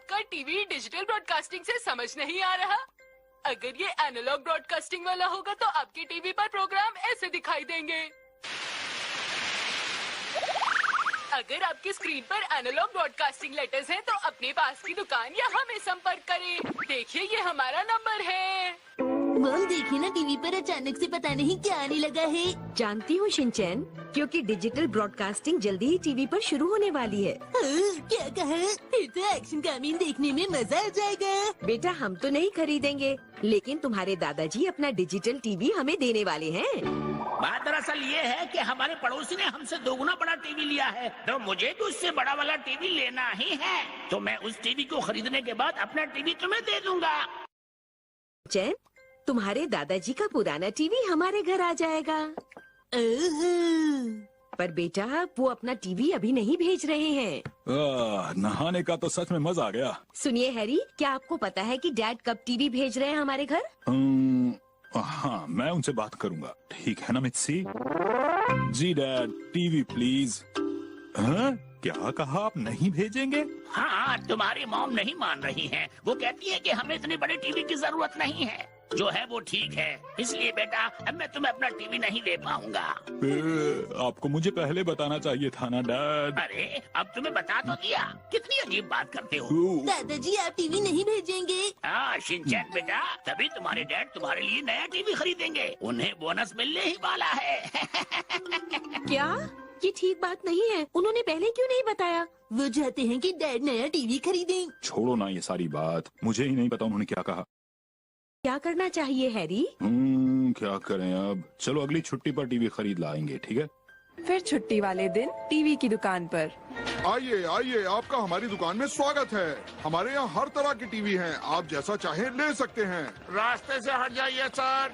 आपका TV digital broadcasting से समझ नहीं आ रहा? अगर ये एनालॉग ब्रॉडकास्टिंग वाला होगा तो आपके टीवी पर प्रोग्राम ऐसे दिखाई देंगे। अगर आपकी स्क्रीन पर एनालॉग ब्रॉडकास्टिंग लेटर्स हैं तो अपने पास की दुकान या हमें संपर्क करें। देखिए ये हमारा नंबर है। मॉम देखिए ना, टीवी पर अचानक से पता नहीं क्या आने लगा है। जानती हूँ शिनचैन, क्योंकि डिजिटल ब्रॉडकास्टिंग जल्दी ही टीवी पर शुरू होने वाली है। क्या कहा? फिर तो एक्शन कामीन देखने में मजा आ जाएगा। बेटा हम तो नहीं खरीदेंगे, लेकिन तुम्हारे दादाजी अपना डिजिटल टीवी हमें देने वाले हैं। बात दरअसल ये है कि हमारे पड़ोसी ने हमसे दोगुना बड़ा टीवी लिया है, तो मुझे भी उससे बड़ा वाला टीवी लेना ही है। तो मैं उस टीवी को खरीदने के बाद अपना टीवी तुम्हें दे दूंगा। चैन, तुम्हारे दादाजी का पुराना टीवी हमारे घर आ जाएगा। पर बेटा वो अपना टीवी अभी नहीं भेज रहे हैं। नहाने का तो सच में मजा आ गया। सुनिए हैरी, क्या आपको पता है कि डैड कब टीवी भेज रहे हैं हमारे घर? हाँ, मैं उनसे बात करूंगा। ठीक है ना मित्सी? जी डैड, टीवी प्लीज। हाँ? क्या कहा, आप नहीं भेजेंगे? हाँ, तुम्हारी मॉम नहीं मान रही है। वो कहती है कि हमें इतने बड़े टीवी की जरूरत नहीं है। जो है वो ठीक है। इसलिए बेटा अब मैं तुम्हें अपना टीवी नहीं दे पाऊंगा। आपको मुझे पहले बताना चाहिए था ना डैड। अरे अब तुम्हें बता तो दिया। कितनी अजीब बात करते हो। दादाजी आप टीवी नहीं भेजेंगे? हाँ शिनचैन बेटा, तभी तुम्हारे डैड तुम्हारे लिए नया टीवी खरीदेंगे। उन्हें बोनस मिलने ही वाला है। क्या? ये ठीक बात नहीं है। उन्होंने पहले क्यों नहीं बताया? वो चाहते हैं कि डैड नया टीवी खरीदें। छोड़ो ना ये सारी बात, मुझे ही नहीं पता उन्होंने क्या कहा। क्या करना चाहिए हैरी? क्या करें अब? चलो अगली छुट्टी पर टीवी खरीद लाएंगे, ठीक है? फिर छुट्टी वाले दिन टीवी की दुकान पर। आइए आइए, आपका हमारी दुकान में स्वागत है। हमारे यहाँ हर तरह के टीवी हैं, आप जैसा चाहे ले सकते हैं। रास्ते से हट जाइए सर।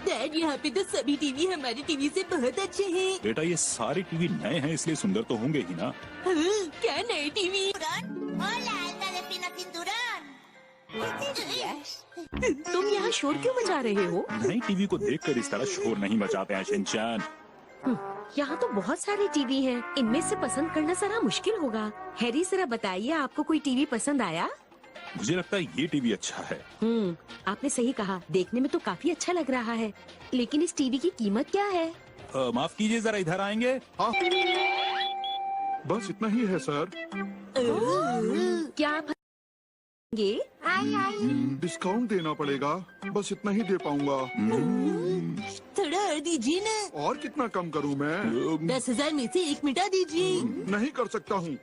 डैड यहाँ पे तो सभी टीवी हमारे टीवी से बहुत अच्छे हैं। बेटा ये सारे टीवी नए हैं इसलिए सुंदर तो होंगे ही ना। क्या नए टीवी? तुम यहाँ शोर क्यों मचा रहे हो? नई टीवी को देखकर इस तरह शोर नहीं मचाते हैं शिनचैन। यहाँ तो बहुत सारे टीवी हैं। इनमें से पसंद करना जरा मुश्किल होगा। हैरी जरा बताइए, आपको कोई टीवी पसंद आया? मुझे लगता है ये टीवी अच्छा है। आपने सही कहा, देखने में तो काफी अच्छा लग रहा है, लेकिन इस टीवी की कीमत क्या है? माफ कीजिए, जरा इधर आएंगे? हाँ, बस इतना ही है सर। क्या आप डिस्काउंट देना पड़ेगा, बस इतना ही दे पाऊंगा। थोड़ा और दीजिए ना। और कितना कम करूं मैं? 10,000 में से 1 मिटा दीजिए। नहीं कर सकता हूँ।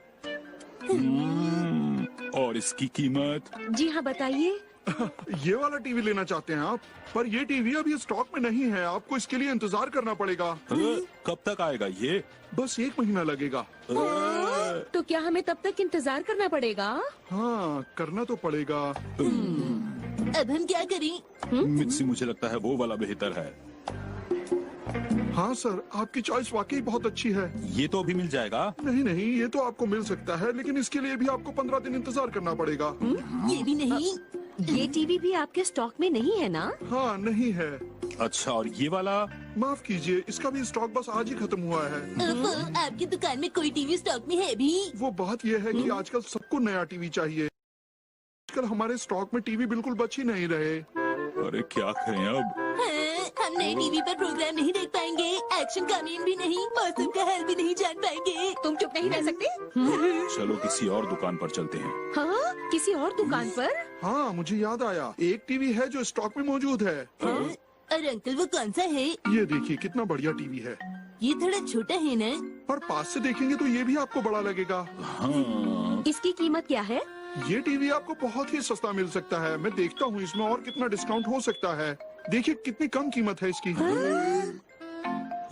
और इसकी कीमत? जी हाँ बताइए। ये वाला टीवी लेना चाहते हैं आप? पर ये टीवी अभी स्टॉक में नहीं है, आपको इसके लिए इंतजार करना पड़ेगा। कब तक आएगा ये? बस 1 महीना लगेगा। तो क्या हमें तब तक इंतजार करना पड़ेगा? हाँ, करना तो पड़ेगा। अब हम क्या करें? मित्सी, मुझे लगता है वो वाला बेहतर है। हाँ सर, आपकी चॉइस वाकई बहुत अच्छी है। ये तो अभी मिल जाएगा? नहीं नहीं, ये तो आपको मिल सकता है, लेकिन इसके लिए भी आपको 15 दिन इंतजार करना पड़ेगा। ये भी नहीं। ये टीवी भी आपके स्टॉक में नहीं है ना? हाँ नहीं है। अच्छा, और ये वाला? माफ कीजिए, इसका भी स्टॉक बस आज ही खत्म हुआ है। आपकी दुकान में कोई टीवी स्टॉक में है भी? वो बात यह है कि आजकल सबको नया टीवी चाहिए। आजकल हमारे स्टॉक में टीवी बिल्कुल बच ही नहीं रहे। अरे क्या करें अब? हम नए टीवी पर प्रोग्राम नहीं देख पाएंगे, एक्शन कामीन भी नहीं, मौसम का हाल भी नहीं जान पाएंगे। तुम चुप नहीं रह सकते? चलो किसी और दुकान पर चलते हैं। हाँ, किसी और दुकान पर? हाँ, मुझे याद आया, एक टीवी है जो स्टॉक में मौजूद है। और अंकल वो कौन सा है? ये देखिए कितना बढ़िया टीवी है। ये थोड़ा छोटा है ना? पर पास से देखेंगे तो ये भी आपको बड़ा लगेगा। हाँ। इसकी कीमत क्या है? ये टीवी आपको बहुत ही सस्ता मिल सकता है। मैं देखता हूँ इसमें और कितना डिस्काउंट हो सकता है। देखिए कितनी कम कीमत है इसकी।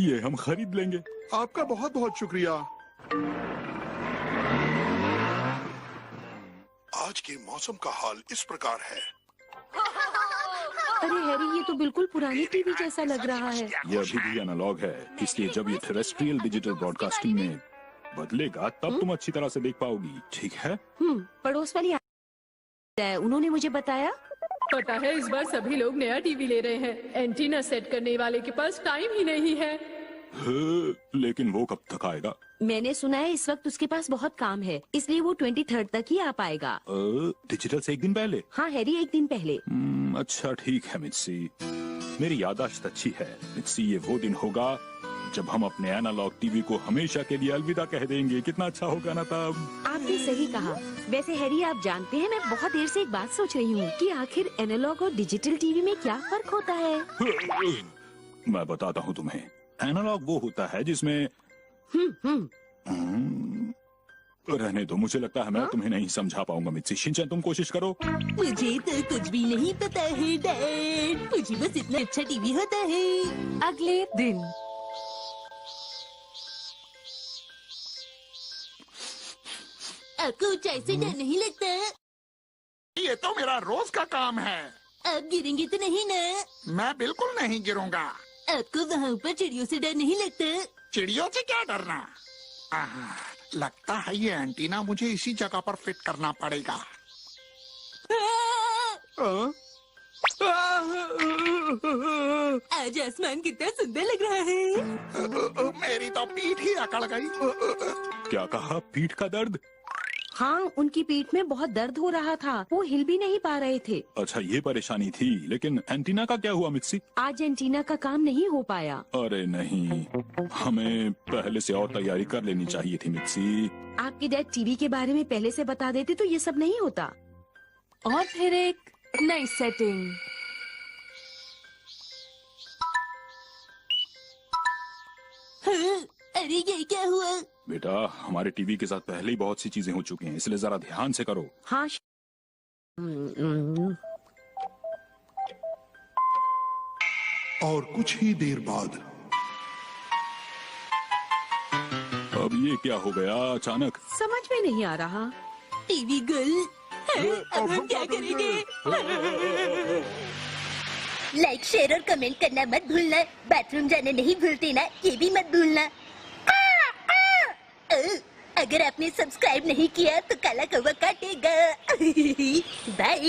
ये हम खरीद लेंगे। आपका बहुत बहुत शुक्रिया। आज के मौसम का हाल इस प्रकार है। अरे हैरी, ये तो बिल्कुल पुरानी टीवी जैसा लग रहा है। ये अभी भी एनालॉग है, इसलिए जब ये टेरेस्ट्रियल डिजिटल ब्रॉडकास्टिंग में बदलेगा तब तुम अच्छी तरह से देख पाओगी, ठीक है? पड़ोस वाली उन्होंने मुझे बताया। पता है इस बार सभी लोग नया टीवी ले रहे हैं। एंटीना सेट करने वाले के पास टाइम ही नहीं है। लेकिन वो कब तक आएगा? मैंने सुना है इस वक्त उसके पास बहुत काम है, इसलिए वो 23 तक ही आ पाएगा। डिजिटल से एक दिन पहले? हाँ हैरी, एक दिन पहले। अच्छा ठीक है मित्सी, मेरी याददाश्त अच्छी है मित्सी। ये वो दिन होगा जब हम अपने एनालॉग टीवी को हमेशा के लिए अलविदा कह देंगे। कितना अच्छा होगा ना तब। आपने सही कहा। वैसे हैरी, आप जानते हैं मैं बहुत देर से एक बात सोच रही हूँ कि आखिर एनालॉग और डिजिटल टीवी में क्या फर्क होता है। मैं बताता हूँ तुम्हें। एनालॉग वो होता है जिसमें रहने दो, मुझे लगता है मैं तुम्हें नहीं समझा पाऊंगा मित्सी। शिनचैन तुम कोशिश करो। मुझे तो कुछ भी नहीं पता है डैड, मुझे बस इतना अच्छा टीवी होता है। अगले दिन। आपको ऊंचाई से डर नहीं लगता? ये तो मेरा रोज का काम है। आप गिरेंगे तो नहीं ना? मैं बिल्कुल नहीं गिरूंगा। आपको वहाँ ऊपर चिड़ियों से डर नहीं लगता? चिड़ियों से क्या डरना? लगता है ये एंटीना मुझे इसी जगह पर फिट करना पड़ेगा। आज आसमान कितना सुंदर लग रहा है। मेरी तो पीठ ही अकड़ गई। क्या कहा? पीठ का दर्द? हाँ, उनकी पीठ में बहुत दर्द हो रहा था, वो हिल भी नहीं पा रहे थे। अच्छा ये परेशानी थी, लेकिन एंटीना का क्या हुआ मित्सी? आज एंटीना का काम नहीं हो पाया। अरे नहीं, हमें पहले से और तैयारी कर लेनी चाहिए थी मित्सी। आपके डैड टीवी के बारे में पहले से बता देते तो ये सब नहीं होता। और फिर एक नई सेटिंग। हाँ, अरे ये क्या हुआ? बेटा, हमारे टीवी के साथ पहले ही बहुत सी चीजें हो चुकी हैं, इसलिए जरा ध्यान से करो। हाँ। और कुछ ही देर बाद अब ये क्या हो गया अचानक? समझ में नहीं आ रहा। टीवी गुल। अब हम क्या करेंगे? लाइक, शेयर और कमेंट करना मत भूलना। बाथरूम जाना नहीं भूलते ना, ये भी मत भूलना। अगर आपने सब्सक्राइब नहीं किया तो काला कौवा काटेगा। बाय।